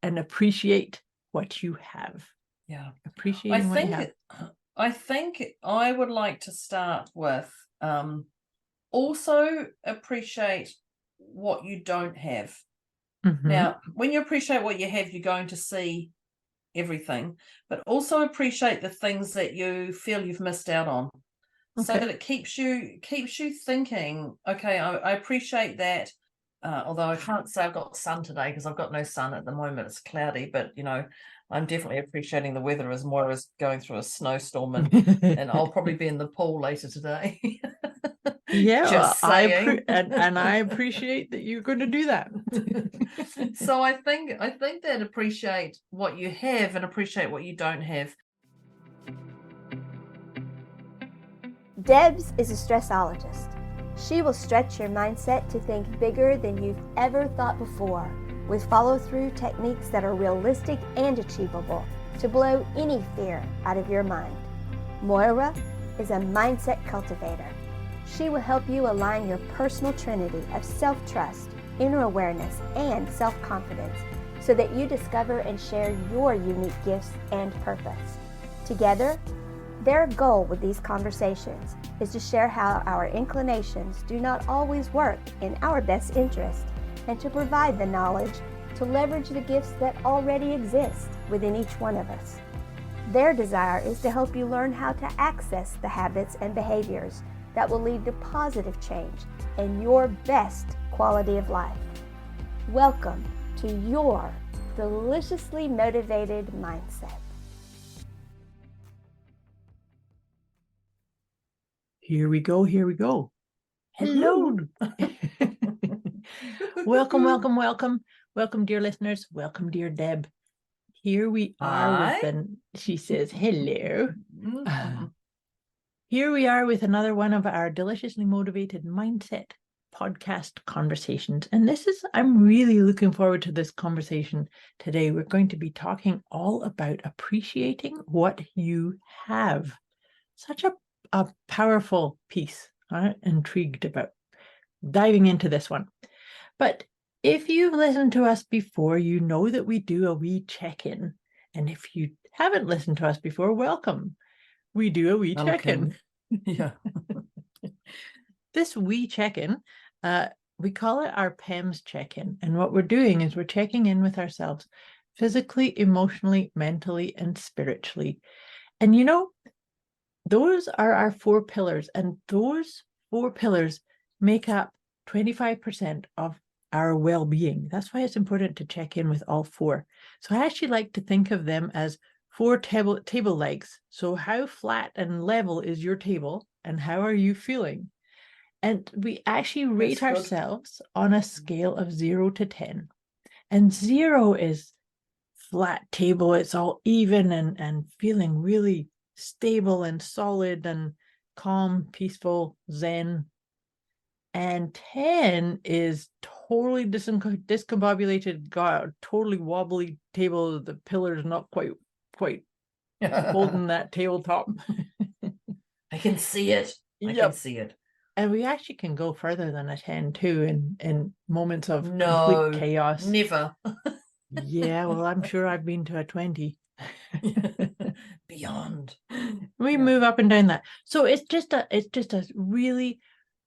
and appreciate what you have. Yeah. Appreciating what you have. I think I would like to start with also appreciate what you don't have. Mm-hmm. Now, when you appreciate what you have, you're going to see everything, but also appreciate the things that you feel you've missed out on. So that it keeps you thinking, okay, I appreciate that. Although I can't say I've got sun today because I've got no sun at the moment. It's cloudy, but I'm definitely appreciating the weather as Moira's going through a snowstorm, and I'll probably be in the pool later today. Yeah, just saying. I appreciate that you're going to do that. So I think that appreciate what you have and appreciate what you don't have. Debz is a stressologist. She will stretch your mindset to think bigger than you've ever thought before, with follow-through techniques that are realistic and achievable to blow any fear out of your mind. Moira is a mindset cultivator. She will help you align your personal trinity of self-trust, inner awareness, and self-confidence so that you discover and share your unique gifts and purpose. Together, their goal with these conversations is to share how our inclinations do not always work in our best interest and to provide the knowledge to leverage the gifts that already exist within each one of us. Their desire is to help you learn how to access the habits and behaviors that will lead to positive change and your best quality of life. Welcome to your deliciously motivated mindset. Here we go. Hello. Welcome, dear listeners. Welcome, dear Deb. Here we are she says hello. Here we are with another one of our deliciously motivated mindset podcast conversations. And I'm really looking forward to this conversation today. We're going to be talking all about appreciating what you have. Such a powerful piece. I'm intrigued about diving into this one. But if you've listened to us before, you know that we do a wee check-in. And if you haven't listened to us before, welcome. We do a wee check-in. Yeah. This wee check-in, we call it our PEMS check-in. And what we're doing is we're checking in with ourselves physically, emotionally, mentally, and spiritually. And those are our 4 pillars, and those 4 pillars make up 25% of our well-being. That's why it's important to check in with all 4. So I actually like to think of them as 4 table legs. So how flat and level is your table, and how are you feeling? And we actually rate ourselves on a scale of 0 to 10. And 0 is flat table. It's all even and feeling really stable and solid and calm, peaceful, zen. And 10 is totally discombobulated, totally wobbly table. The pillars not quite holding that tabletop. I can see it. I can see it. And we actually can go further than a 10 too in moments of complete chaos. Never. Yeah, well, I'm sure I've been to a 20. Beyond. We move up and down that. So it's just a really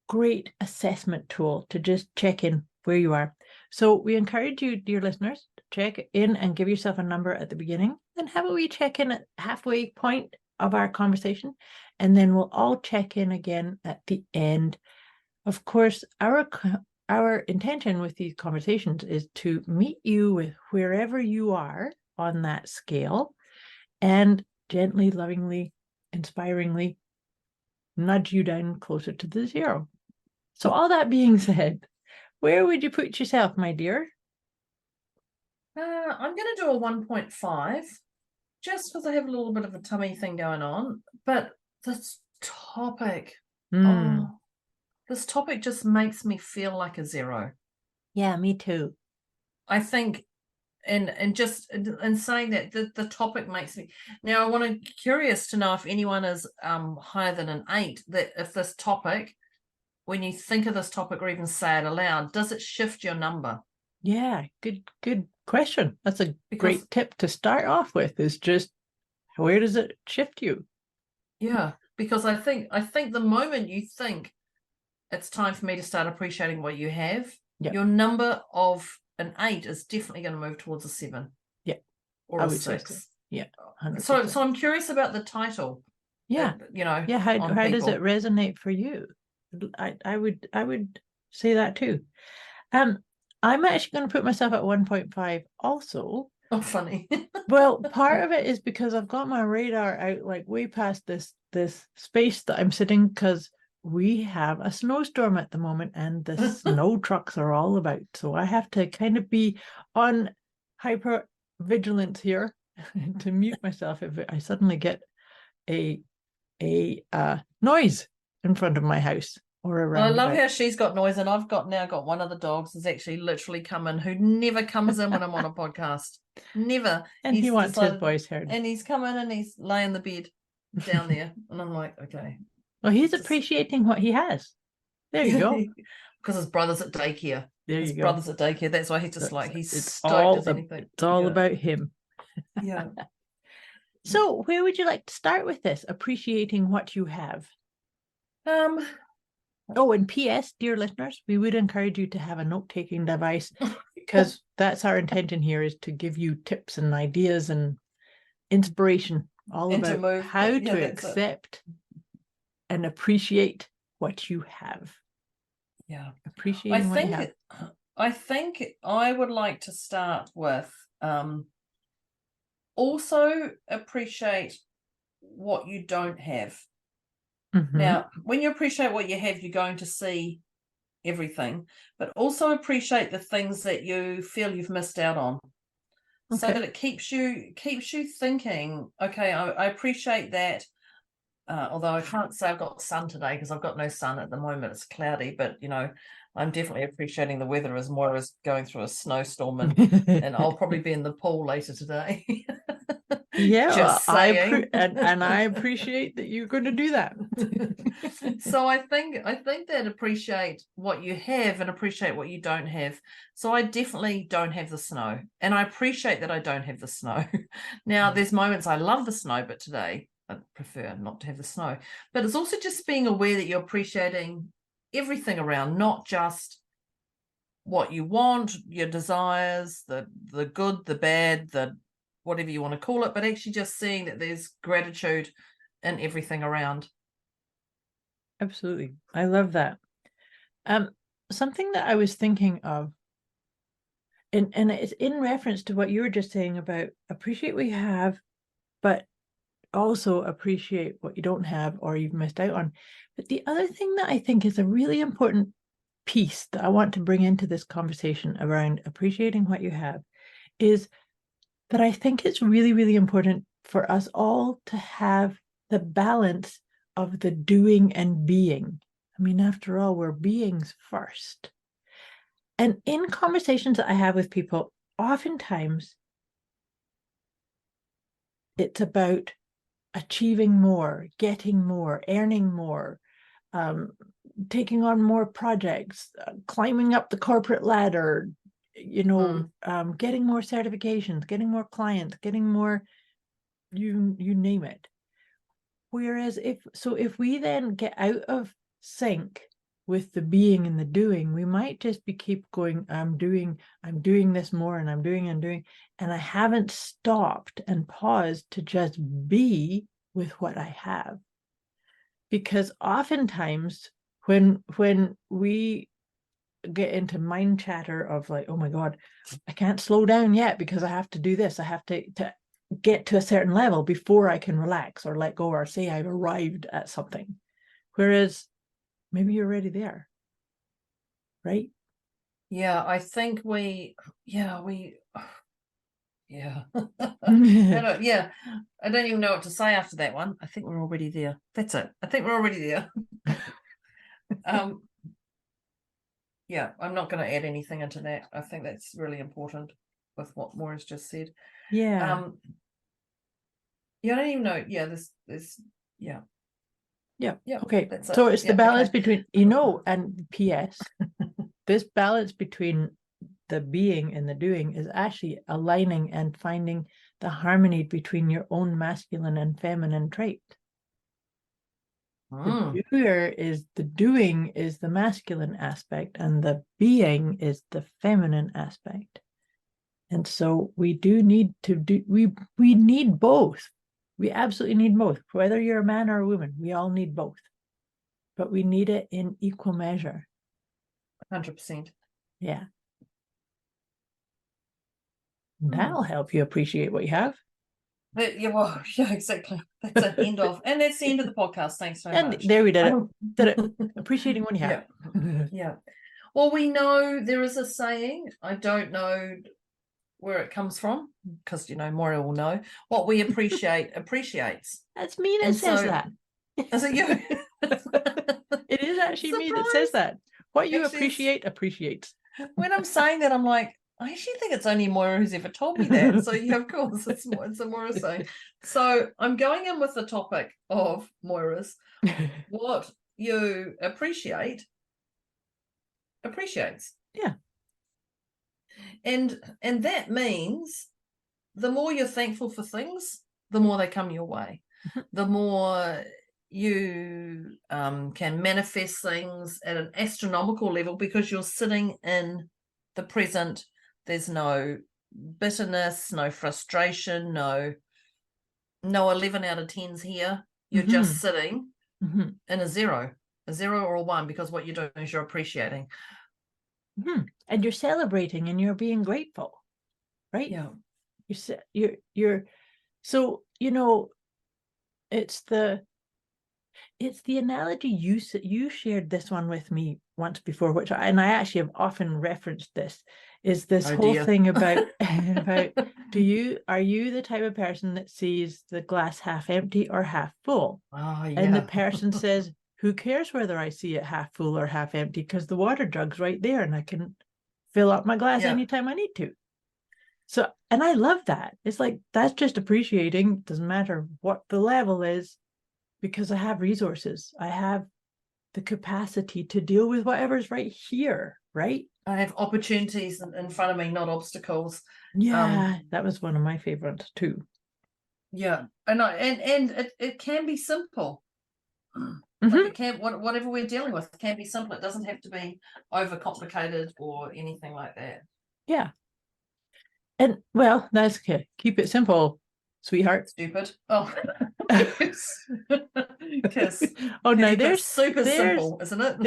great assessment tool to just check in where you are. So we encourage you, dear listeners, to check in and give yourself a number at the beginning, and have a wee check in at halfway point of our conversation, and then we'll all check in again at the end. Of course, our intention with these conversations is to meet you with wherever you are on that scale, and gently, lovingly, inspiringly nudge you down closer to the 0. So all that being said, where would you put yourself, my dear? I'm going to do a 1.5, just because I have a little bit of a tummy thing going on. But this topic, this topic just makes me feel like a 0. Yeah, me too. I think, and just in saying that, the topic makes me. Now, curious to know if anyone is higher than an 8. That if this topic, when you think of this topic or even say it aloud, does it shift your number? Yeah, good question. That's a Because great tip to start off with, is just where does it shift you? yeah, because I think the moment you think it's time for me to start appreciating what you have, Yeah. your number of an 8 is definitely going to move towards a 7. Yeah, Or I a would say 6. so. Yeah, 100%. So I'm curious about the title. Yeah, Yeah, how on does it people. resonate for you? I would say that too. I'm actually going to put myself at 1.5 also. Oh, funny. Well, part of it is because I've got my radar out like way past this space that I'm sitting, because we have a snowstorm at the moment and the snow trucks are all about. So I have to kind of be on hyper vigilance here to mute myself if I suddenly get a noise in front of my house or Well, I around love about. how she's got noise, and I've now got one of the dogs has actually literally come in, who never comes in when I'm on a podcast. Never. And he He's wants his decided, voice heard. and he's come in and he's laying the bed down there, and I'm like, okay. Well, he's appreciating what he has. There you go. Because his brother's at daycare. There His you go. brother's at daycare. That's why he's just like, he's It's stoked all as anything. it's all about him. Yeah. So where would you like to start with this? Appreciating what you have. Oh, and P.S., dear listeners, we would encourage you to have a note-taking device, because that's our intention here, is to give you tips and ideas and inspiration all And to about move, how yeah, to that's it. accept and appreciate what you have. Yeah. Appreciating what you have. I think I would like to start with also appreciate what you don't have. Mhm. Now, when you appreciate what you have, you're going to see everything, but also appreciate the things that you feel you've missed out on. So Okay. that it keeps you thinking, okay, I appreciate that. Although I can't say I've got sun today because I've got no sun at the moment. It's cloudy, but I'm definitely appreciating the weather as Moira's going through a snowstorm, and I'll probably be in the pool later today. Yeah, Just well, saying. and I appreciate that you're going to do that. So I think that appreciate what you have and appreciate what you don't have. So I definitely don't have the snow, and I appreciate that I don't have the snow. Now, there's moments I love the snow, but today I prefer not to have the snow. But it's also just being aware that you're appreciating everything around, not just what you want, your desires, the good, the bad, the whatever you want to call it, but actually just seeing that there's gratitude in everything around. Absolutely. I love that. Something that I was thinking of, and it's in reference to what you were just saying about appreciate what you have, but also appreciate what you don't have or you've missed out on. But the other thing that I think is a really important piece that I want to bring into this conversation around appreciating what you have is that I think it's really, really important for us all to have the balance of the doing and being. I mean, after all, we're beings first. And in conversations that I have with people, oftentimes it's about achieving more, getting more, earning more, taking on more projects, climbing up the corporate ladder, getting more certifications, getting more clients, getting more, you name it. Whereas if we then get out of sync with the being and the doing, we might just keep going, I'm doing this more, and I'm doing, and I haven't stopped and paused to just be with what I have. Because oftentimes when we get into mind chatter of like, oh my God, I can't slow down yet because I have to do this, I have to get to a certain level before I can relax or let go or say I've arrived at something. Whereas maybe you're already there, right? Yeah, I think I don't even know what to say after that one. I think we're already there. That's it. I think we're already there. Yeah, I'm not going to add anything into that. I think that's really important with what Moira's just said. Yeah. I don't even know. Yeah, yeah. Okay. That's So it. it's the balance between, and P.S. this balance between the being and the doing is actually aligning and finding the harmony between your own masculine and feminine trait. The doing is the masculine aspect, and the being is the feminine aspect. And so we do need to do, we need both. We absolutely need both. Whether you're a man or a woman, we all need both. But we need it in equal measure. 100%. Yeah. That'll help you appreciate what you have. But, yeah, exactly. That's the end of, and that's the end of the podcast. Thanks so much. And there we did it. Did it. Appreciating what you have. Yeah. Well, we know there is a saying. I don't know where it comes from, because Moira will know. What we appreciate appreciates. That's me that says that. Is it you? It is actually me that says that. What you appreciate appreciates. When I'm saying that, I'm like, I actually think it's only Moira who's ever told me that. So yeah, of course, it's a Moira saying. So I'm going in with the topic of Moira's. What you appreciates. Yeah. And that means the more you're thankful for things, the more they come your way. The more you can manifest things at an astronomical level, because you're sitting in the present. There's no bitterness, no frustration, no 11 out of 10s here. You're just sitting in a zero or a 1, because what you're doing is you're appreciating. And you're celebrating and you're being grateful, right? Yeah. You're so, it's the analogy you shared this one with me once before, I actually have often referenced this, is this whole thing about are you the type of person that sees the glass half empty or half full? And the person says, who cares whether I see it half full or half empty, because the water jug's right there and I can fill up my glass anytime I need to. So, and I love that. It's like, that's just appreciating. Doesn't matter what the level is, because I have resources. I have the capacity to deal with whatever's right here, right? I have opportunities in front of me, not obstacles. Yeah, that was one of my favorites too. Yeah, and it can be simple. Like it can, whatever we're dealing with, it can be simple. It doesn't have to be overcomplicated or anything like that. Yeah. And well, that's okay. Keep it simple, sweetheart. Stupid. Oh, kiss. Oh no, there's simple, isn't it?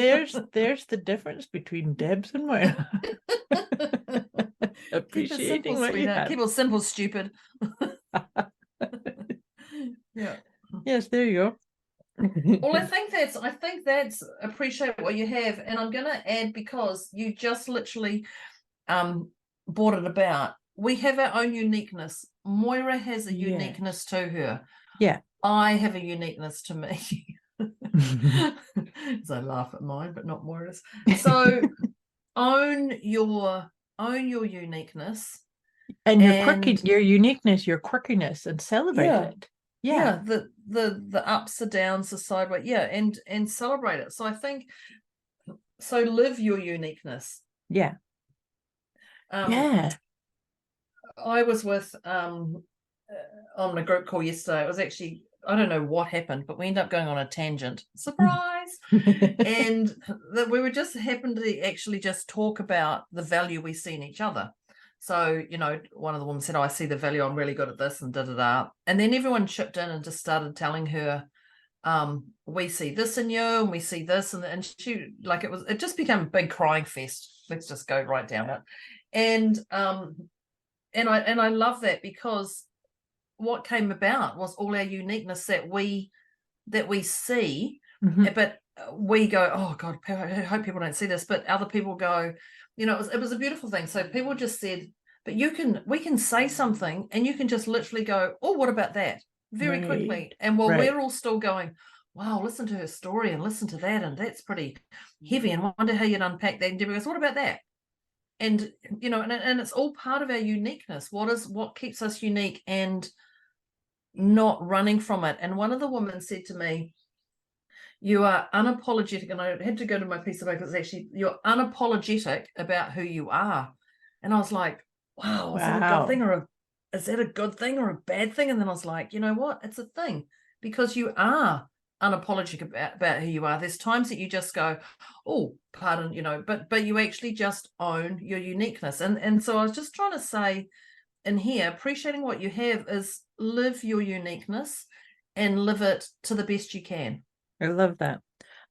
There's the difference between Debz and Moira. Appreciating simple, what you have. Keep it simple, stupid. Yeah. Yes, there you go. Well, I think that's appreciate what you have, and I'm going to add, because you just literally brought it about. We have our own uniqueness. Moira has a uniqueness to her. Yeah. I have a uniqueness to me. As I laugh at mine, but not Moira's. So own your uniqueness. And your uniqueness, your quirkiness, and celebrate it. Yeah, the ups, the downs, the sideways, and celebrate it. So I think, so live your uniqueness. Yeah. I was with on a group call yesterday. It was actually, I don't know what happened, but we ended up going on a tangent. Surprise! And that we were just happened to actually just talk about the value we see in each other. So, one of the women said, I see the value, I'm really good at this, and da-da-da. And then everyone chipped in and just started telling her, we see this in you, and we see this, and she, like, it just became a big crying fest. Let's just go right down it. And I love that, because what came about was all our uniqueness that we see, but we go, oh God, I hope people don't see this, but other people go, it was a beautiful thing. So people just said, but we can say something and you can just literally go, oh, what about that? Very quickly. And we're all still going, wow, listen to her story and listen to that, and that's pretty heavy, and wonder how you'd unpack that. And Debbie goes, what about that? And and it's all part of our uniqueness. What keeps us unique and not running from it? And one of the women said to me, you are unapologetic, and I had to go to my piece of paper. It's actually, you're unapologetic about who you are. And I was like, wow, is that a good thing, or is that a good thing or a bad thing? And then I was like, you know what? It's a thing, because you are unapologetic about who you are. There's times that you just go, oh, pardon, but you actually just own your uniqueness. And so I was just trying to say in here, appreciating what you have is live your uniqueness and live it to the best you can. I love that.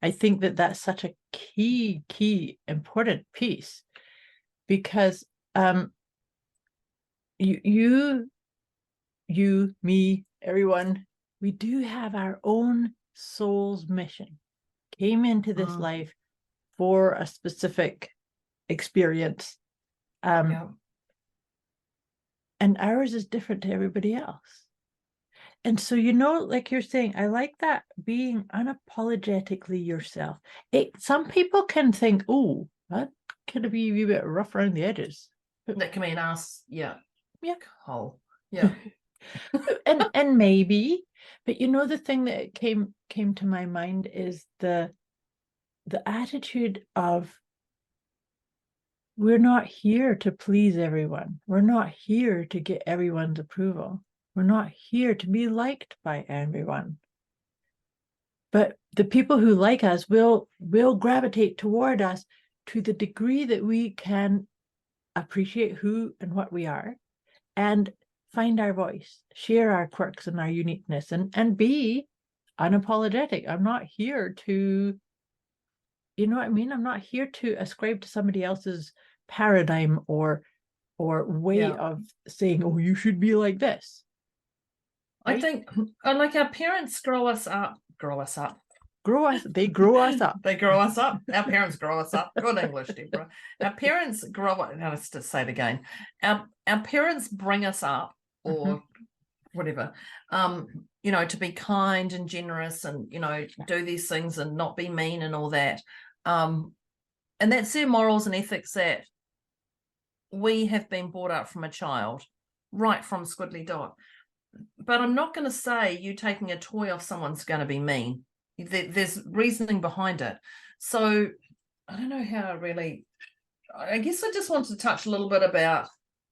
I think that that's such a key, important piece, because you, me, everyone, we do have our own soul's mission. Came into this life for a specific experience. And ours is different to everybody else. And so, like you're saying, I like that, being unapologetically yourself. Some people can think, oh, that could be a wee bit rough around the edges. That can mean us, yeah. Hole. Yeah. and maybe, but the thing that came to my mind is the attitude of, we're not here to please everyone. We're not here to get everyone's approval. We're not here to be liked by everyone. But the people who like us will gravitate toward us to the degree that we can appreciate who and what we are, and find our voice, share our quirks and our uniqueness, and be unapologetic. I'm not here to, you know what I mean? I'm not here to ascribe to somebody else's paradigm or way of saying, oh, you should be like this. Right? I think, like, our parents grow us up. They grow us up. They grow us up. Our parents grow us up. Good English, Deborah. Our parents grow up. Now let's just say it again. Our parents bring us up, or whatever, to be kind and generous, and do these things and not be mean and all that. And that's their morals and ethics that we have been brought up from a child, right from squiddly dot. But I'm not going to say you taking a toy off someone's going to be mean. There's reasoning behind it. So I don't know how I guess I just wanted to touch a little bit about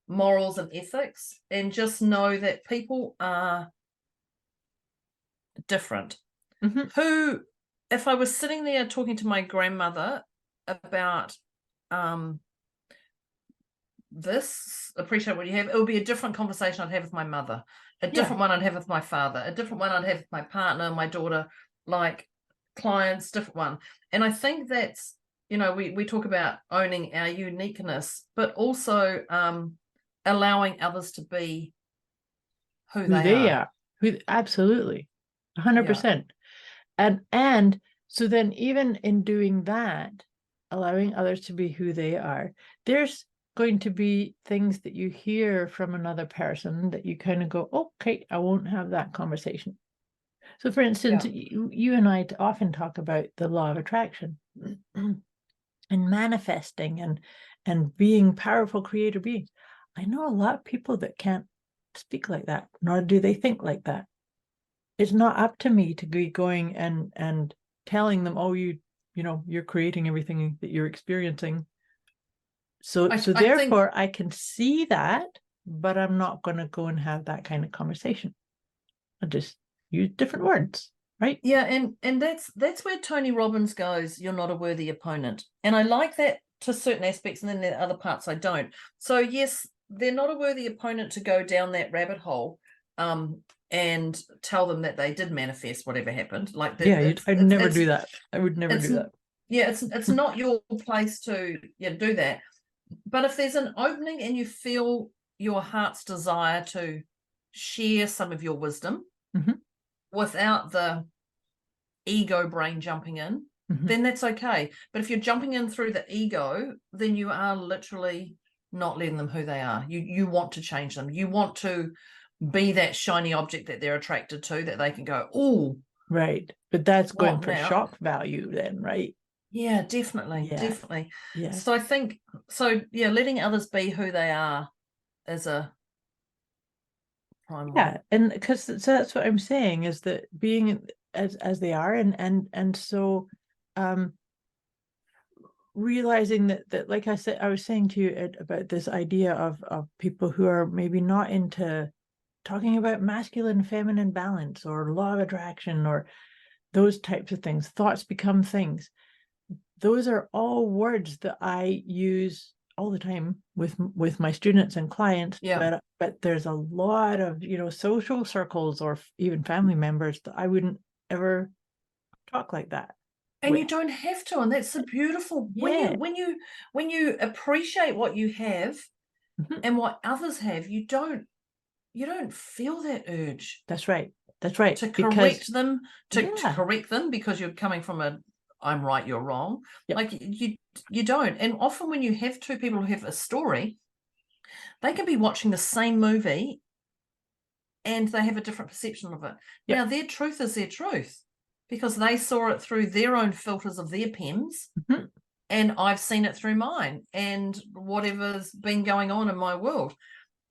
morals and ethics, and just know that people are different. Who, if I was sitting there talking to my grandmother about this, appreciate what you have, it would be a different conversation I'd have with my mother, a different one I'd have with my father, a different one I'd have with my partner, my daughter, like clients, different one. And I think that's, we talk about owning our uniqueness, but also allowing others to be who they are. Absolutely, 100%. And so then, even in doing that, allowing others to be who they are, there's going to be things that you hear from another person that you kind of go, okay, I won't have that conversation. So for instance, you and I often talk about the law of attraction and manifesting and being powerful creator beings. I know a lot of people that can't speak like that, nor do they think like that. It's not up to me to be going and telling them, oh, you're creating everything that you're experiencing. So therefore I can see that, but I'm not going to go and have that kind of conversation. I just use different words, right? Yeah, and that's where Tony Robbins goes, you're not a worthy opponent. And I like that to certain aspects, and then there are other parts I don't. So yes, they're not a worthy opponent to go down that rabbit hole and tell them that they did manifest whatever happened. Like that, I'd never do that. I would never do that. Yeah, it's not your place to do that. But if there's an opening and you feel your heart's desire to share some of your wisdom without the ego brain jumping in, then that's okay. But if you're jumping in through the ego, then you are literally not letting them who they are. You want to change them. You want to be that shiny object that they're attracted to, that they can go, oh, right. But that's going for shock value then, right? Yeah, definitely. Yeah. So I think, letting others be who they are is a prime one. And because that's what I'm saying, is that being as they are, and so realizing that like I was saying to you about this idea of people who are maybe not into talking about masculine feminine balance or law of attraction or those types of things. Thoughts become things. Those are all words that I use all the time with my students and clients. Yeah. But there's a lot of, social circles or even family members that I wouldn't ever talk like that. And you don't have to, and that's the beautiful. Yeah. When you appreciate what you have and what others have, you don't feel that urge. That's right. To correct them, to Yeah. correct them because you're coming from a I'm right, you're wrong. Yep. Like you don't. And often when you have two people who have a story, they can be watching the same movie and they have a different perception of it. Yep. Now their truth is their truth because they saw it through their own filters of their PEMS, and I've seen it through mine and whatever's been going on in my world.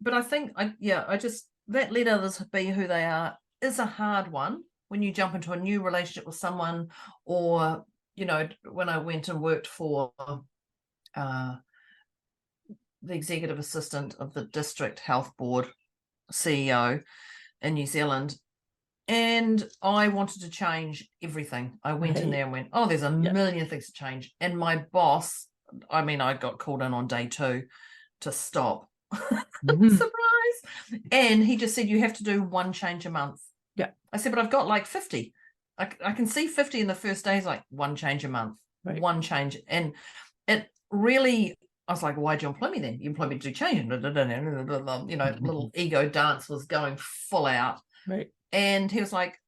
But I think that let others be who they are is a hard one when you jump into a new relationship with someone, or when I went and worked for the executive assistant of the district health board CEO in New Zealand, and I wanted to change everything. I went in there and went, oh, there's a million things to change. And my boss, I got called in on day 2 to stop. Surprise. And he just said, you have to do one change a month. Yeah. I said, but I've got like 50. I can see 50 in the first day. He's like, one change a month, one change. And it really, I was like, why'd you employ me then? You employed me to do change. Little ego dance was going full out. Right. And he was like,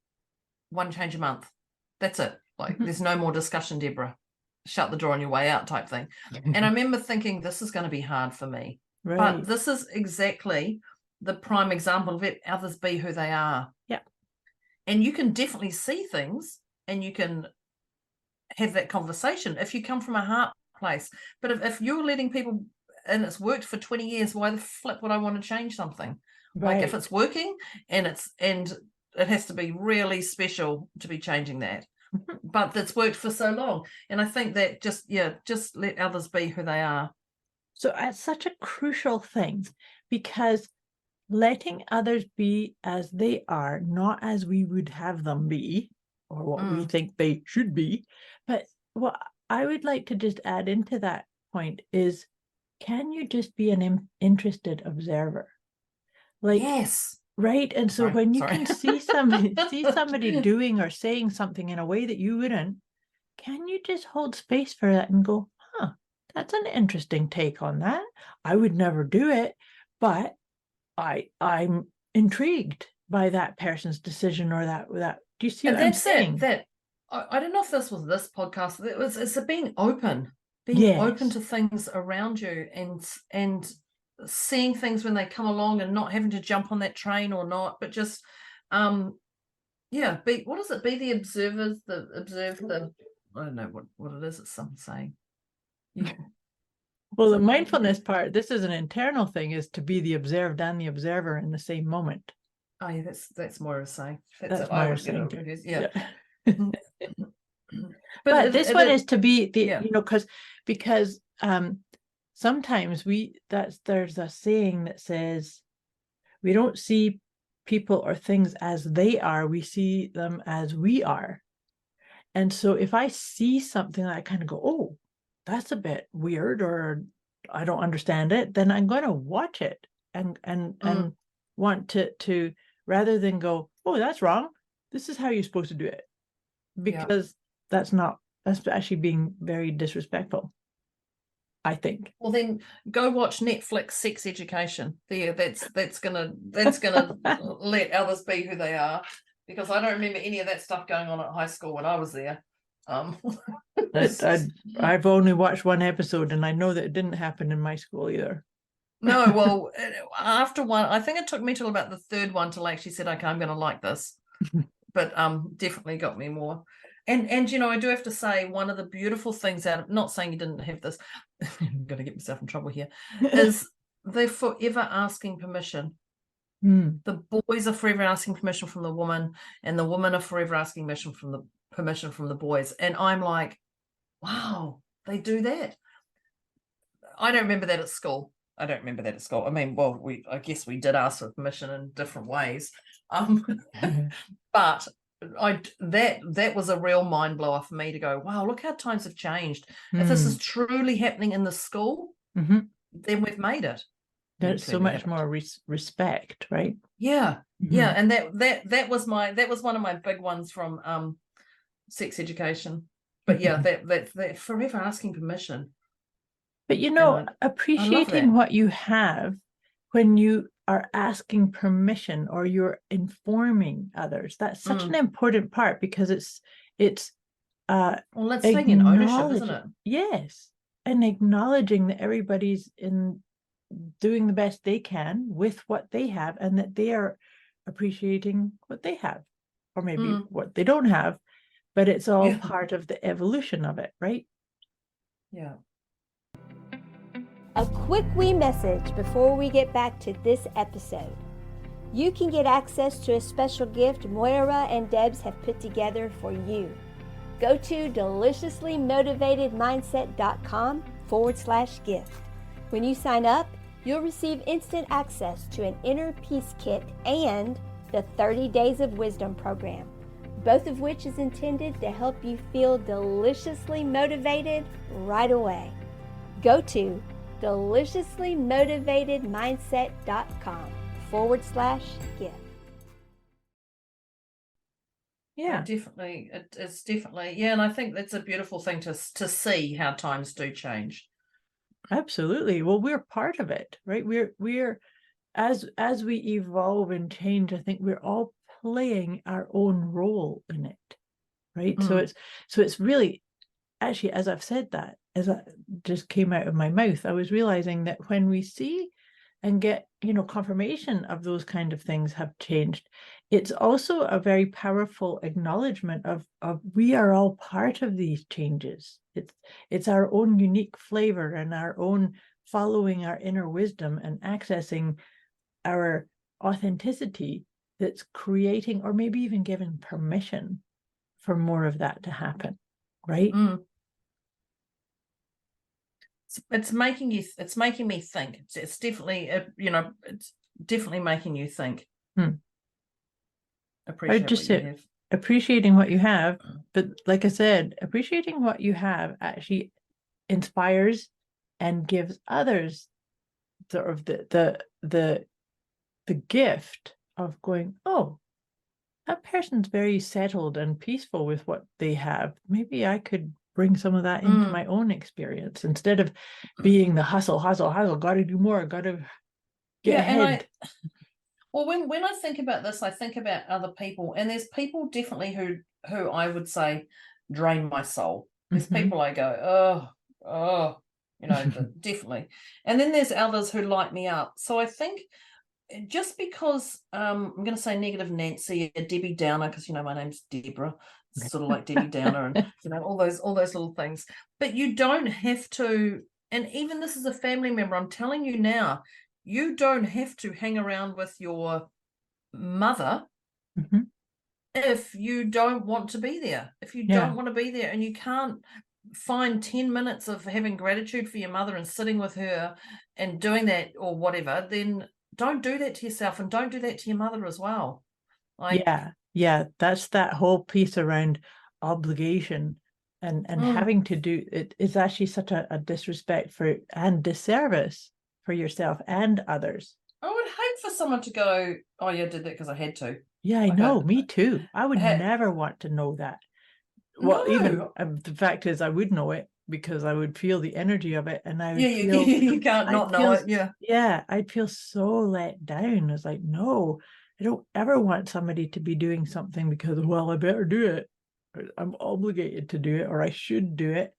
one change a month. That's it. Like, there's no more discussion, Deborah. Shut the door on your way out type thing. And I remember thinking, this is going to be hard for me. Right. But this is exactly the prime example of it. Others be who they are. Yeah. And you can definitely see things and you can have that conversation if you come from a heart place. But if you're letting people, and it's worked for 20 years, why the flip would I want to change something? Right. Like if it's working and it has to be really special to be changing that. But that's worked for so long. And I think that just let others be who they are. So it's such a crucial thing, because letting others be as they are, not as we would have them be or what we think they should be. But what I would like to just add into that point is, can you just be an interested observer? Like, yes. Right. And so when you can see somebody doing or saying something in a way that you wouldn't, can you just hold space for that and go, that's an interesting take on that. I would never do it, but I'm intrigued by that person's decision or that. Do you see what I'm saying? That I don't know if this was this podcast. It's being open to things around you and seeing things when they come along and not having to jump on that train or not, but just be the observers, I don't know what it is. It's some saying. Well, the mindfulness part, this is an internal thing, is to be the observed and the observer in the same moment. Oh yeah, that's Moira saying. That's Moira saying. Yeah. But this one is to be the because sometimes there's a saying that says we don't see people or things as they are, we see them as we are. And so if I see something that I kind of go, oh, that's a bit weird, or I don't understand it, then I'm going to watch it and want to rather than go, oh, that's wrong, this is how you're supposed to do it, because that's actually being very disrespectful, I think. Well, then go watch Netflix Sex Education. There, that's gonna let others be who they are, because I don't remember any of that stuff going on at high school when I was there. I've only watched one episode, and I know that it didn't happen in my school either. No, well, after one, I think it took me till about the third one till I actually said, okay, I'm going to like this. But definitely got me more. And I do have to say, one of the beautiful things out of, not saying you didn't have this, I'm going to get myself in trouble here, is they're forever asking permission. The boys are forever asking permission from the woman, and the women are forever asking permission from the boys. And I'm like, wow, they do that. I don't remember that at school. I mean, well, I guess we did ask for permission in different ways. But that was a real mind blower for me to go, wow, look how times have changed. If this is truly happening in the school, then we've made it. There's so much more respect, right? Yeah. Yeah. And that was one of my big ones from sex education. But yeah, that forever asking permission. But appreciating what you have when you are asking permission or you're informing others, that's such an important part, because it's well, that's taking ownership, isn't it? Yes. And acknowledging that everybody's doing the best they can with what they have, and that they are appreciating what they have, or maybe what they don't have, but it's all part of the evolution of it, right? Yeah. A quick wee message before we get back to this episode. You can get access to a special gift Moira and Debz have put together for you. Go to deliciouslymotivatedmindset.com/gift. When you sign up, you'll receive instant access to an inner peace kit and the 30 Days of Wisdom program, both of which is intended to help you feel deliciously motivated right away. Go to deliciouslymotivatedmindset.com/gift. Yeah, definitely. It's definitely, yeah. And I think that's a beautiful thing to see how times do change. Absolutely. Well, we're part of it, right? We're as we evolve and change, I think we're all playing our own role in it, right? So it's really, actually, as I've said that, as that just came out of my mouth, I was realizing that when we see and get, confirmation of those kind of things have changed, it's also a very powerful acknowledgement of we are all part of these changes. It's our own unique flavor and our own following our inner wisdom and accessing our authenticity that's creating, or maybe even giving permission for more of that to happen, right? It's making me think. It's definitely, it's definitely making you think. Appreciate what you have. Appreciating what you have, but like I said, appreciating what you have actually inspires and gives others sort of the gift of going, oh, that person's very settled and peaceful with what they have. Maybe I could bring some of that into my own experience, instead of being the hustle, got to do more, got to get ahead. Well, when I think about this, I think about other people, and there's people definitely who I would say drain my soul. There's people I go, definitely. And then there's others who light me up. So I think just because I'm going to say negative Nancy, a Debbie Downer, because my name's Deborah, sort of like Debbie Downer, and all those little things. But you don't have to. And even this is a family member. I'm telling you now, you don't have to hang around with your mother if you don't want to be there. If you don't want to be there, and you can't find 10 minutes of having gratitude for your mother and sitting with her and doing that or whatever, then don't do that to yourself, and don't do that to your mother as well. That's that whole piece around obligation and having to do it is actually such a disrespect for and disservice for yourself and others. I would hate for someone to go, oh yeah, I did that because I had to. Yeah, I know, me too. I would never want to know that. Well, even the fact is, I would know it because I would feel the energy of it, and I would feel you can't not know it. Yeah, I'd feel so let down. It's like, no, I don't ever want somebody to be doing something because, well, I better do it. I'm obligated to do it, or I should do it.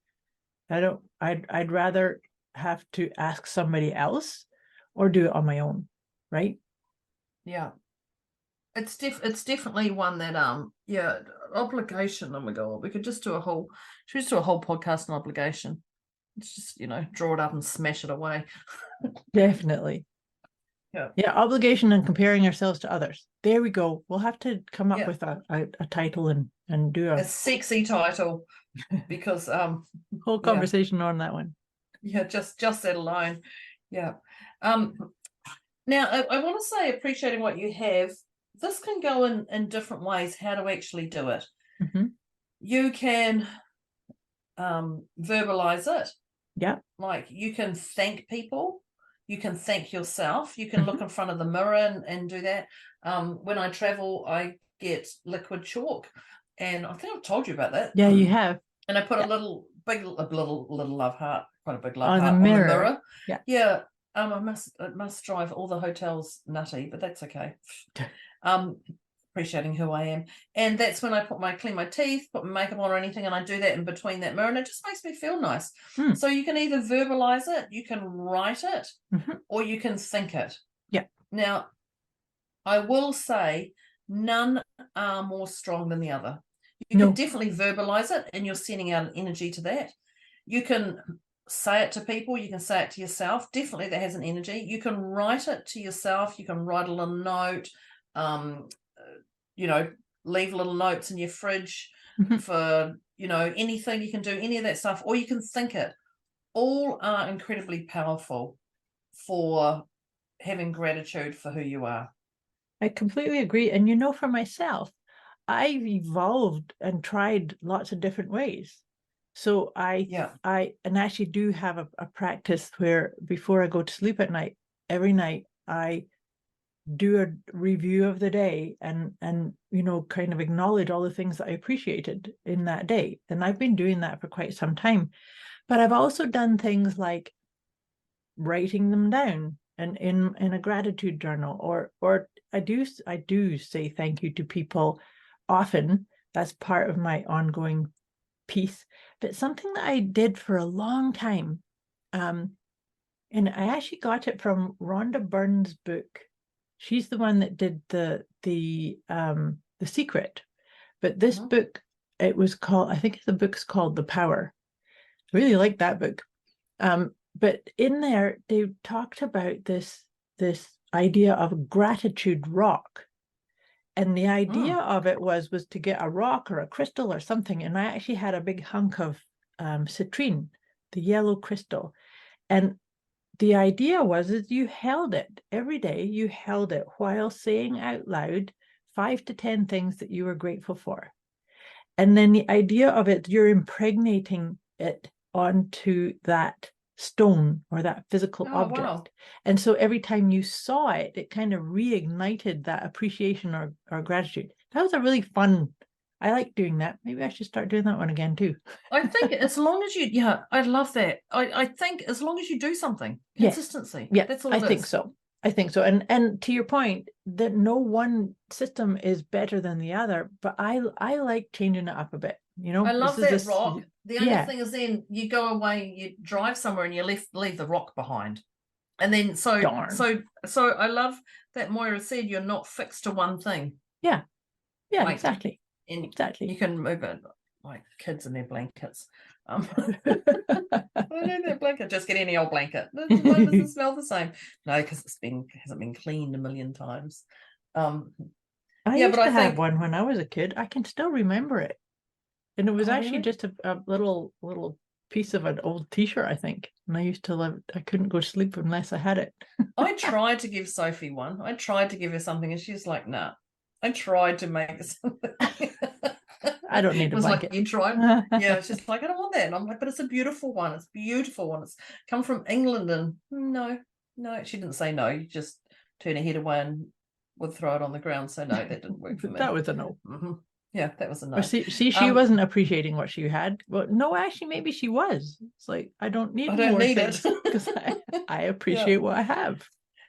I'd rather have to ask somebody else or do it on my own, right? Yeah. It's definitely one that obligation. Oh my god, we could just do a whole podcast on obligation. It's just draw it up and smash it away. Definitely. Yeah, obligation and comparing ourselves to others. There we go. We'll have to come up Yeah. with a title and do A a sexy title, because whole conversation on that one. yeah, just that alone. Yeah. Now I want to say, appreciating what you have, this can go in different ways, how to actually do it. Mm-hmm. You can verbalize it. Yeah. Like, you can thank people, you can thank yourself, you can look in front of the mirror and do that. When I travel, I get liquid chalk, and I think I've told you about that. Yeah, you have. And I put a little love heart, quite a big love On heart the on the mirror. mirror. Yeah. Yeah. It must drive all the hotels nutty, but that's okay. Appreciating who I am. And that's when I clean my teeth, put my makeup on or anything, and I do that in between that mirror, and it just makes me feel nice. So you can either verbalize it, you can write it, or you can think it. Yeah. Now, I will say none are more strong than the other. You can definitely verbalize it, and you're sending out an energy to that. You can say it to people, you can say it to yourself. Definitely that has an energy. You can write it to yourself, you can write a little note, leave little notes in your fridge for, anything. You can do any of that stuff, or you can think it. All are incredibly powerful for having gratitude for who you are. I completely agree. And for myself, I've evolved and tried lots of different ways. So I actually do have a practice where before I go to sleep at night, every night I do a review of the day and kind of acknowledge all the things that I appreciated in that day. And I've been doing that for quite some time. But I've also done things like writing them down and in a gratitude journal, or I do say thank you to people often. That's part of my ongoing piece. But something that I did for a long time, and I actually got it from Rhonda Byrne's book. She's the one that did the Secret. But this book, it was called, I think the book's called The Power. I really like that book. But in there, they talked about this idea of a gratitude rock. And the idea of it was to get a rock or a crystal or something. And I actually had a big hunk of citrine, the yellow crystal. And the idea was you held it every day. You held it while saying out loud 5 to 10 things that you were grateful for. And then the idea of it, you're impregnating it onto that stone or that physical object. Wow. And so every time you saw it, it kind of reignited that appreciation or gratitude. That was a really fun, I like doing that. Maybe I should start doing that one again too. I think as long as I love that. I think as long as you do something, consistency. Yeah, that's all I think so. I think so. And to your point, that no one system is better than the other, but I like changing it up a bit. I love that rock. The only thing is, then you go away, you drive somewhere, and you leave the rock behind. And then so I love that Moira said you're not fixed to one thing. Yeah. Yeah, like, exactly. Exactly. You can move it like kids in their blankets. I know that blanket. Just get any old blanket. Why does it smell the same? No, because hasn't been cleaned a million times. I used to have one when I was a kid. I can still remember it, and it was actually just a little piece of an old T-shirt, I think. And I used to love it. I couldn't go to sleep unless I had it. I tried to give Sophie one. I tried to give her something, and she's like, "Nah." I tried to make it something. I don't need a blanket. Like, you tried? Yeah, she's like, I don't want that. And I'm like, but it's a beautiful one. It's beautiful one. It's come from England. And no, she didn't say no. You just turn her head away and would throw it on the ground. So no, that didn't work for me. That was a no. Yeah, that was a no. Well, see, she wasn't appreciating what she had. Well, no, actually, maybe she was. It's like, I don't need it because I appreciate what I have.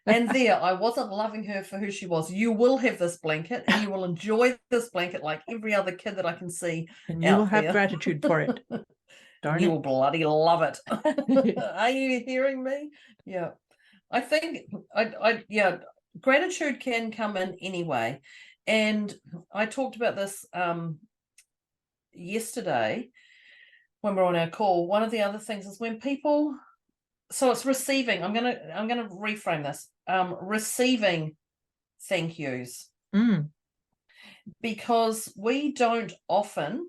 And I wasn't loving her for who she was. You will have this blanket, and you will enjoy this blanket like every other kid that I can see. And you will have gratitude for it. Darn you will bloody love it. Are you hearing me? Yeah. I think gratitude can come in anyway. And I talked about this yesterday when we were on our call. One of the other things is when people, so it's receiving. I'm gonna reframe this. receiving thank yous, because we don't often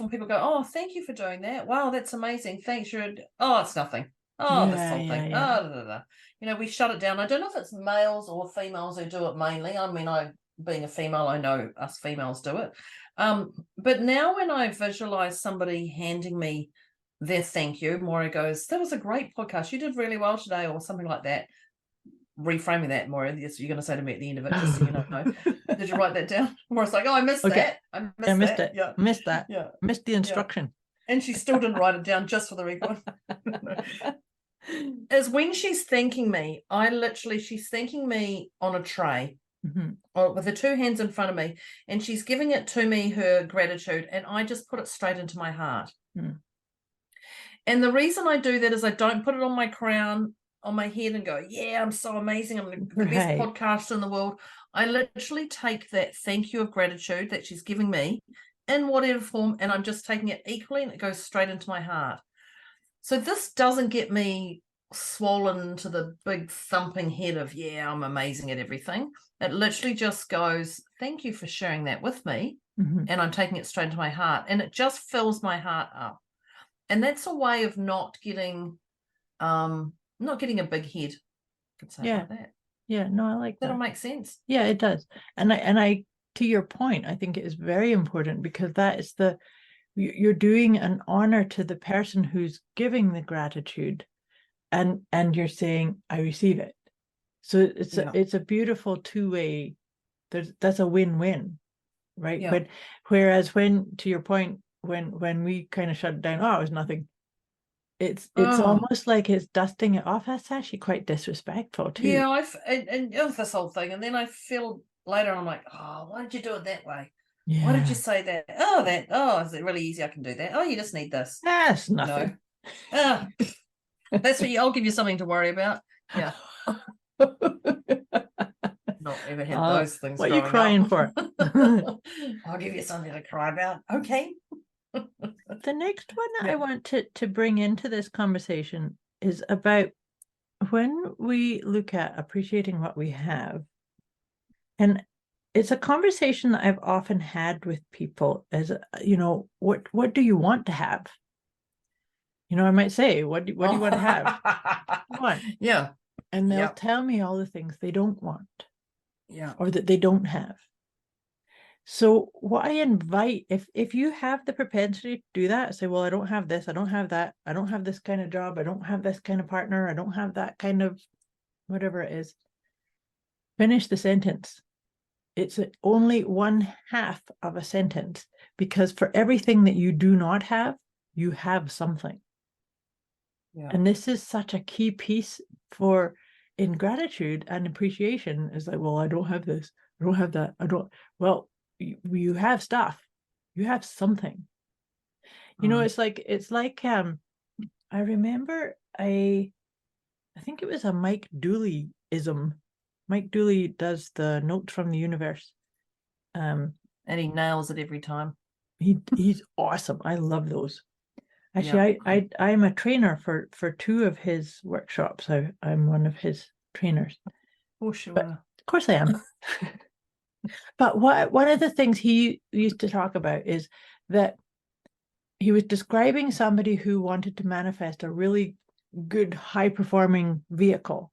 people go, oh, thank you for doing that. Wow, that's amazing. Thanks. Oh, it's nothing. Oh, this whole thing. Yeah. Oh, da, da, da. You know, we shut it down. I don't know if it's males or females who do it mainly. I mean, being a female, I know us females do it. But now when I visualize somebody handing me their thank you, Moira goes, that was a great podcast. You did really well today, or something like that. Reframing that, Moira, yes, you're going to say to me at the end of it, just so you know. Did you write that down? Moira's like, oh, I missed that. I missed it. Yeah. Missed that. Yeah. Missed the instruction. Yeah. And she still didn't write it down, just for the record. Is when she's thanking me, she's thanking me on a tray, with her two hands in front of me, and she's giving it to me, her gratitude, and I just put it straight into my heart. And the reason I do that is I don't put it on my crown, on my head, and go, yeah, I'm so amazing, I'm the best podcaster in the world. I literally take that thank you of gratitude that she's giving me in whatever form, and I'm just taking it equally, and it goes straight into my heart. So this doesn't get me swollen to the big thumping head of, yeah, I'm amazing at everything. It literally just goes, thank you for sharing that with me, and I'm taking it straight into my heart, and it just fills my heart up. And that's a way of not getting a big head. I could say it like that. Yeah, no, I like that. That'll make sense. Yeah, it does. And I to your point, I think it is very important, because that is you're doing an honor to the person who's giving the gratitude, and you're saying, I receive it. So it's a beautiful two-way. That's a win-win, right? Yeah. But whereas when, to your point, when we kind of shut it down, oh, it was nothing. It's almost like it's dusting it off. That's actually quite disrespectful too. Yeah, and this whole thing, and then I feel later, I'm like, oh, why did you do it that way? Yeah. Why did you say that? Oh, is it really easy? I can do that. Oh, you just need this. That's nothing. No. That's what I'll give you something to worry about. Yeah. Not ever had those things. What are you crying for? I'll give you something to cry about. Okay. The next one that I want to bring into this conversation is about when we look at appreciating what we have. And it's a conversation that I've often had with people, as what do you want to have? I might say, what do you want to have? What? Yeah. And they'll tell me all the things they don't want. Yeah. Or that they don't have. So what I invite, if you have the propensity to do that, say, well, I don't have this, I don't have that, I don't have this kind of job, I don't have this kind of partner, I don't have that kind of whatever it is, finish the sentence. It's only one half of a sentence, because for everything that you do not have, you have something. Yeah. And this is such a key piece for in gratitude and appreciation, is like, well, I don't have this, I don't have that, well, you have stuff, you have something. It's like I remember I think it was a Mike Dooley-ism. Mike Dooley does the Notes from the Universe, and he nails it every time. He's awesome. I love those. Actually, I'm a trainer for two of his workshops. I'm one of his trainers. Oh, sure. But of course I am. But one of the things he used to talk about is that he was describing somebody who wanted to manifest a really good, high-performing vehicle.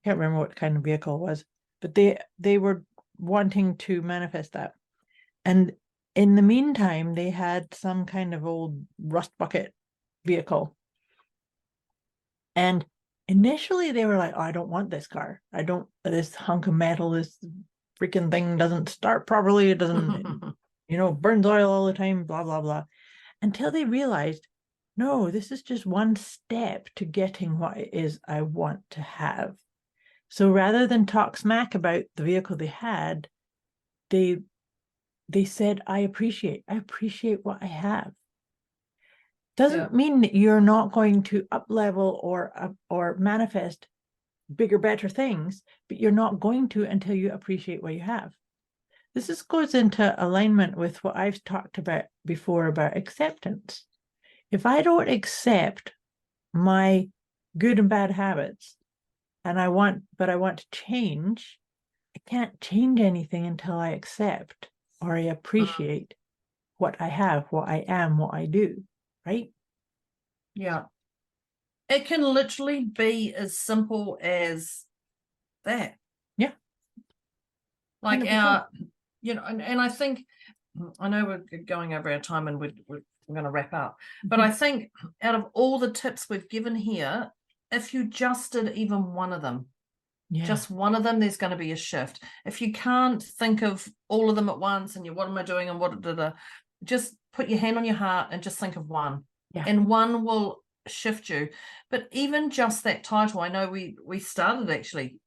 I can't remember what kind of vehicle it was, but they were wanting to manifest that. And in the meantime, they had some kind of old rust bucket vehicle. And initially they were like, oh, I don't want this car. This hunk of metal, this freaking thing doesn't start properly. It doesn't, burns oil all the time, blah, blah, blah. Until they realized, no, this is just one step to getting what it is I want to have. So rather than talk smack about the vehicle they had, they said, I appreciate what I have. Doesn't mean that you're not going to up level or manifest bigger, better things, but you're not going to until you appreciate what you have. This goes into alignment with what I've talked about before about acceptance. If I don't accept my good and bad habits, and I want to change, I can't change anything until I accept or I appreciate what I have, what I am, what I do, right? Yeah. It can literally be as simple as that. Yeah. Like 100%. and I think, I know we're going over our time and we're going to wrap up, but I think out of all the tips we've given here, if you just did even one of them, just one of them, there's going to be a shift. If you can't think of all of them at once and what am I doing and what did I, just put your hand on your heart and just think of one. Yeah. And one will shift you. But even just that title, I know we started actually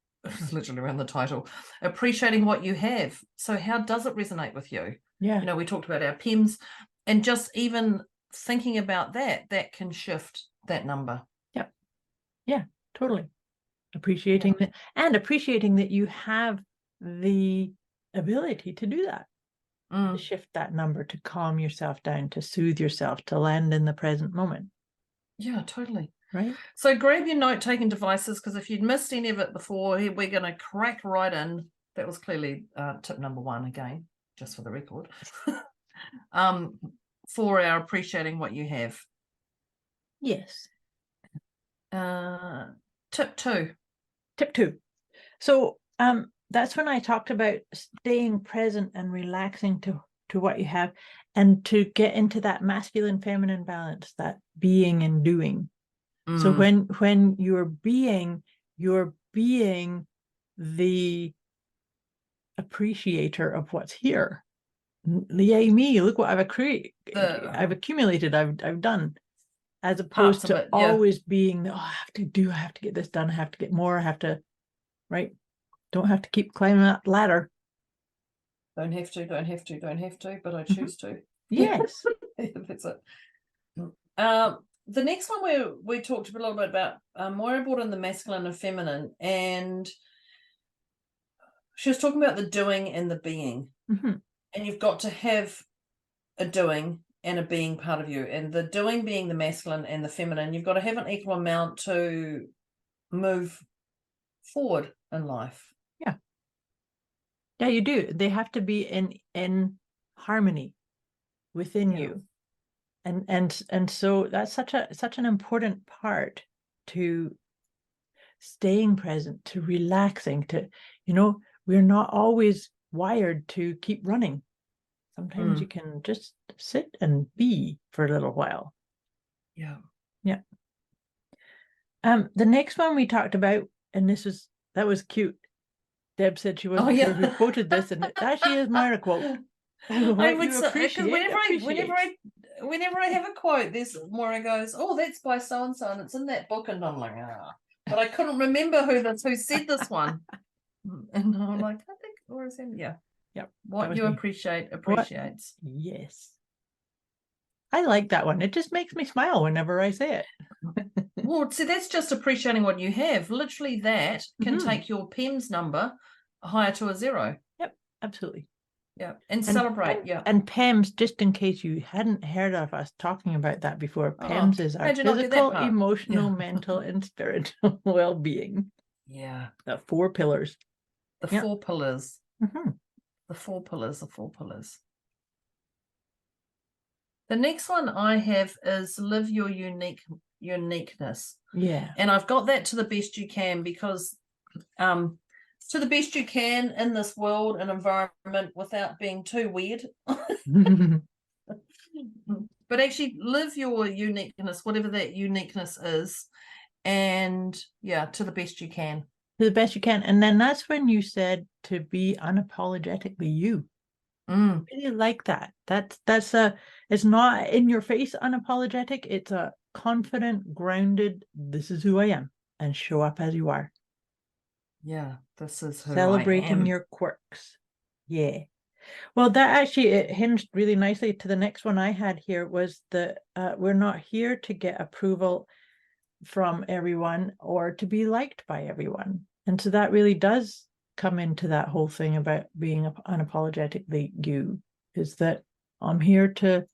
literally around the title, appreciating what you have. So how does it resonate with you? Yeah. We talked about our PEMS, and just even thinking about that can shift that number. Yep. Yeah, totally. Appreciating that, and appreciating that you have the ability to do that, to shift that number, to calm yourself down, to soothe yourself, to land in the present moment. Yeah, totally. Right. So grab your note-taking devices, because if you'd missed any of it before, we're going to crack right in. That was clearly tip number 1 again, just for the record. For our appreciating what you have. Yes. Tip 2. Tip 2. So that's when I talked about staying present and relaxing to what you have, and to get into that masculine feminine balance, that being and doing. So when you're being the appreciator of what's here. Yay me, look what I've accumulated, I've done, as opposed to always being, I have to get this done, I have to get more, I have to, right? Don't have to keep climbing that ladder. Don't have to, but I choose to. Yes. That's it. The next one we talked a little bit about, Moira brought in the masculine and feminine, and she was talking about the doing and the being. And you've got to have a doing and a being part of you, and the doing being the masculine and the feminine, you've got to have an equal amount to move forward in life. Yeah, you do. They have to be in harmony within you. And so that's such an important part to staying present, to relaxing, to, we're not always wired to keep running. Sometimes you can just sit and be for a little while. Yeah. The next one we talked about, and that was cute. Deb said she wasn't sure who quoted this, and it actually is Moira quote. I would say, because whenever I have a quote, there's Moira goes, this by so and so, and it's in that book, and I'm like, but I couldn't remember who said this one, and I'm like, I think Moira said, what you appreciate appreciates. Yes, I like that one. It just makes me smile whenever I say it. Well, see, that's just appreciating what you have. Literally, that can take your PEMS number higher to a 0. Yep, absolutely. Yeah, and celebrate. And PEMS, just in case you hadn't heard of us talking about that before, PEMS is our physical, emotional, mental, and spiritual well-being. Yeah, the 4 pillars. The 4 pillars. The 4 pillars. The 4 pillars. The next one I have is live your uniqueness. Yeah. And I've got that to the best you can, because to the best you can in this world and environment without being too weird. But actually live your uniqueness, whatever that uniqueness is, and to the best you can. To the best you can. And then that's when you said to be unapologetically you. I really like that. It's not in your face unapologetic. It's a confident, grounded, this is who I am, and show up as you are. Yeah, this is who celebrating I am. your quirks. Yeah. Well, that actually, it hinged really nicely to the next one I had here, was that we're not here to get approval from everyone or to be liked by everyone. And so that really does come into that whole thing about being unapologetically you, is that I'm here to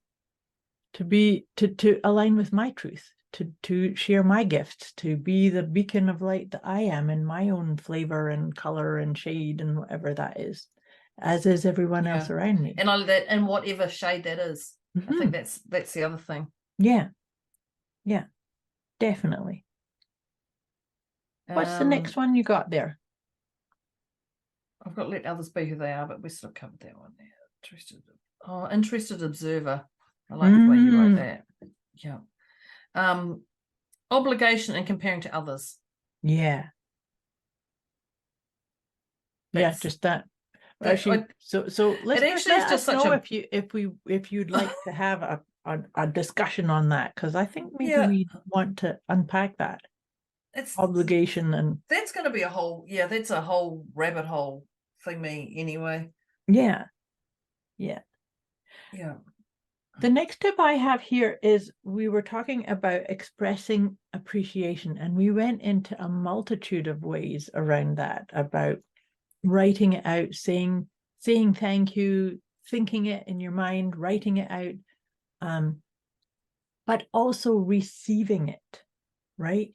align with my truth, to share my gifts, to be the beacon of light that I am in my own flavor and color and shade and whatever that is, as is everyone else around me. And and whatever shade that is. I think that's the other thing. Yeah, definitely. What's the next one you got there? I've got let others be who they are, but we sort of covered that one there. Interested observer. I like the way you wrote that. Yeah. Obligation and comparing to others. Yeah. Just that. Actually, so let's just know if you'd like to have a discussion on that, because I think maybe we want to unpack that. It's obligation, and that's going to be that's a whole rabbit hole thingy anyway. Yeah. The next tip I have here is, we were talking about expressing appreciation, and we went into a multitude of ways around that, about writing it out, saying thank you, thinking it in your mind, writing it out, but also receiving it, right?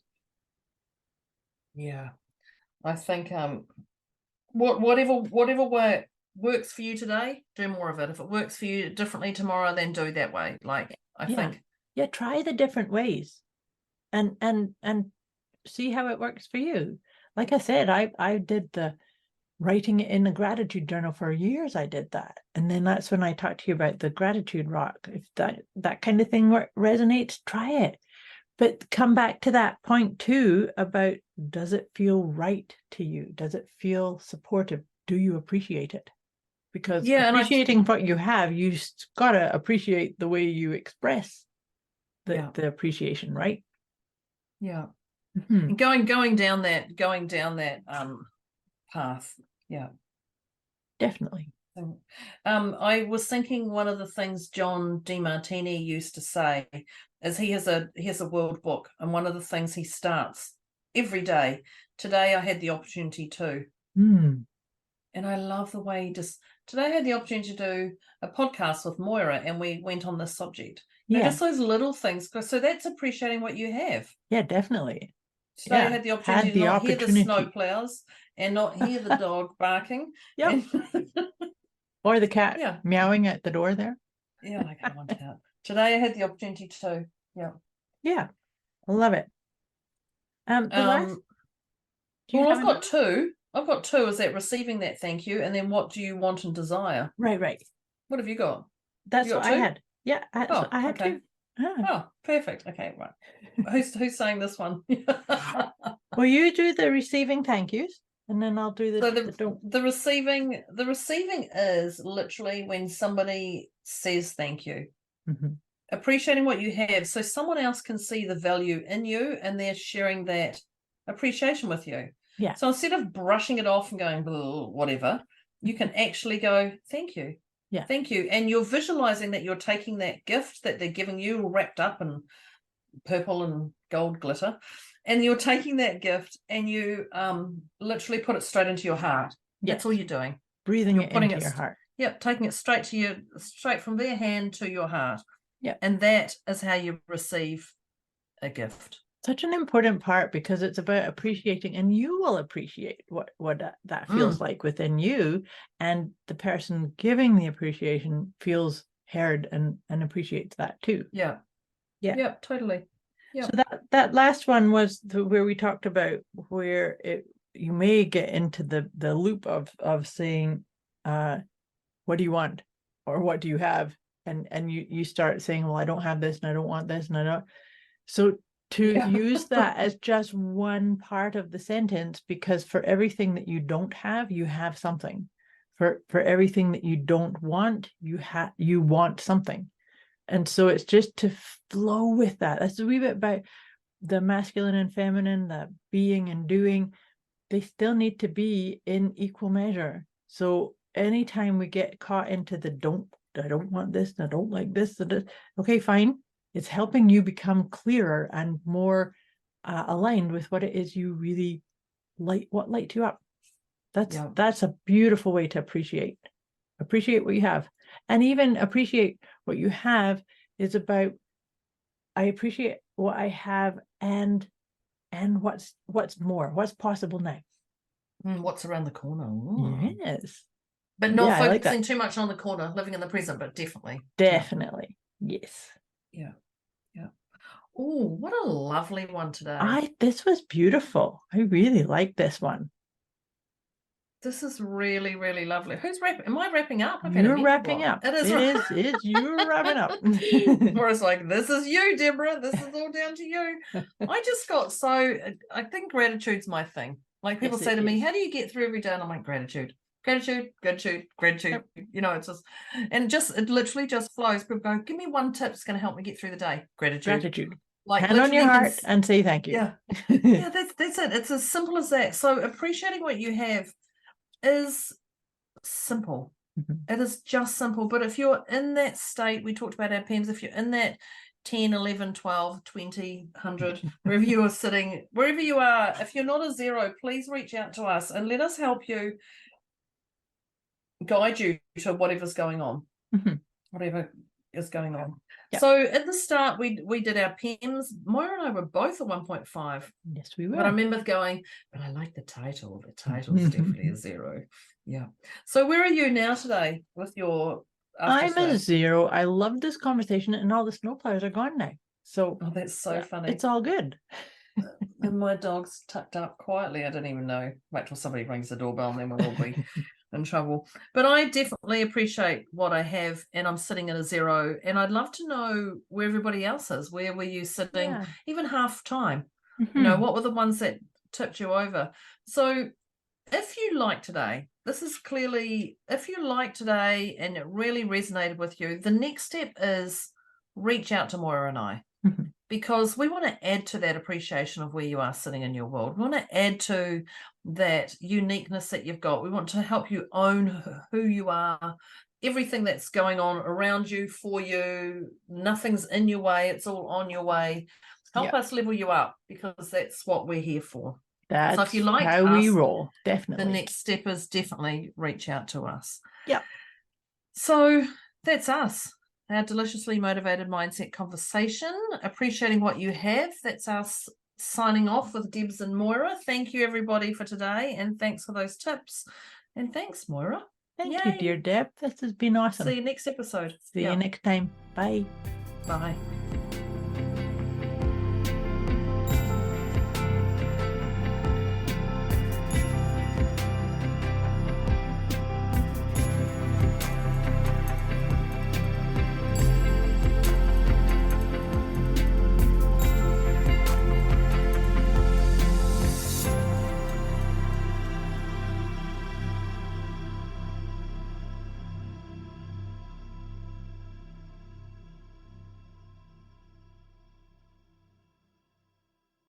Yeah, I think whatever way works for you today, do more of it. If it works for you differently tomorrow, then do that way. Like, I think try the different ways and see how it works for you. Like I said, I did the writing it in a gratitude journal for years. I did that, and then that's when I talked to you about the gratitude rock. If that kind of thing resonates, try it. But come back to that point too, about, does it feel right to you? Does it feel supportive? Do you appreciate it? Because appreciating what you have, you got to appreciate the way you express the appreciation, right? Yeah. Mm-hmm. And going down that path. Yeah. Definitely. I was thinking, one of the things John DeMartini used to say is, he has a world book, and one of the things he starts every day: today I had the opportunity to. And I love the way today I had the opportunity to do a podcast with Moira, and we went on this subject. Just those little things. So that's appreciating what you have. Yeah, definitely. Today I had the opportunity to not hear the snow plows and not hear the dog barking. Yep. Or the cat meowing at the door there. Yeah, like I want out. Today I had the opportunity to. Yeah, I love it. I've got two. Is that receiving that thank you, and then what do you want and desire? Right. What have you got? That's what I had. Yeah, I had two. Oh, perfect. Okay, right. Who's saying this one? Well, you do the receiving thank yous, and then I'll do the receiving. The receiving is literally when somebody says thank you. Mm-hmm. Appreciating what you have, so someone else can see the value in you, and they're sharing that appreciation with you. Yeah. So instead of brushing it off and going whatever, you can actually go, thank you. Yeah. Thank you. And you're visualizing that you're taking that gift that they're giving you, wrapped up in purple and gold glitter, and you're taking that gift and you literally put it straight into your heart. Yes. That's all you're doing. Breathing it into your heart. Yep, taking it straight from their hand to your heart. Yeah. And that is how you receive a gift. Such an important part, because it's about appreciating, and you will appreciate what that feels like within you, and the person giving the appreciation feels heard and appreciates that too. Yeah, totally. So that last one was where we talked about where you may get into the loop of saying, what do you want, or what do you have, and you start saying, well, I don't have this, and I don't want this, and I don't. So to use that as just one part of the sentence, because for everything that you don't have, you have something. For everything that you don't want, you want something. And so it's just to flow with that. That's a wee bit about the masculine and feminine, the being and doing. They still need to be in equal measure. So anytime we get caught into I don't want this, and I don't like this, okay, fine. It's helping you become clearer and more aligned with what it is you really like, what lights you up. That's a beautiful way to appreciate what you have. And even appreciate what you have is about, I appreciate what I have, and what's more, what's possible now. What's around the corner? Ooh. Yes. But not Yeah, I like focusing that. too much on the corner, living in the present, but definitely. Definitely. Yes. Yeah. Oh, what a lovely one today. This was beautiful. I really like this one. This is really, really lovely. Who's wrapping? Am I wrapping up? I've had a You're mental wrapping block. up. It is. It's you're wrapping up. Whereas like, this is you, Deborah. This is all down to you. I just got I think gratitude's my thing. Like people Yes, say it to me, is. how do you get through every day? And I'm like, gratitude. Gratitude. Yep. You know, it's just, and it literally just flows. People go, give me one tip that's going to help me get through the day. Gratitude. Like Hand on your literally heart and say thank you. Yeah. Yeah, that's it. It's as simple as that. So appreciating what you have is simple. It is just simple. But if you're in that state, we talked about our PEMS, if you're in that 10, 11, 12, 20, 100, wherever you are sitting, wherever you are, if you're not a 0, please reach out to us and let us help you, guide you to whatever's going on. Whatever is going on. Yep. So at the start, we did our PEMS. Moira and I were both at 1.5. Yes, we were. But I remember going, but I like the title. The title's definitely a 0. Yeah. So where are you now today with your? I'm a 0. I love this conversation, and all the snowplows are gone now. So that's so funny. It's all good. And my dog's tucked up quietly. I didn't even know. Wait till somebody rings the doorbell, and then we'll all be in trouble. But I definitely appreciate what I have, and I'm sitting at a 0. And I'd love to know where everybody else is. Where were you sitting? Yeah. Even half time. You know, what were the ones that tipped you over? So if you like today, this is clearly, if you like today and it really resonated with you, the next step is reach out to Moira and I, because we want to add to that appreciation of where you are sitting in your world. We want to add to that uniqueness that you've got. We want to help you own who you are, everything that's going on around you, for you. Nothing's in your way. It's all on your way. Help us level you up, because that's what we're here for. That's so if you like how we roll. Definitely. The next step is definitely reach out to us. Yeah. So that's us. Our deliciously motivated mindset conversation. Appreciating what you have. That's us signing off with Debz and Moira. Thank you, everybody, for today, and thanks for those tips. And thanks, Moira. Thank you, dear Deb. This has been awesome. See you next episode. See you next time. Bye. Bye.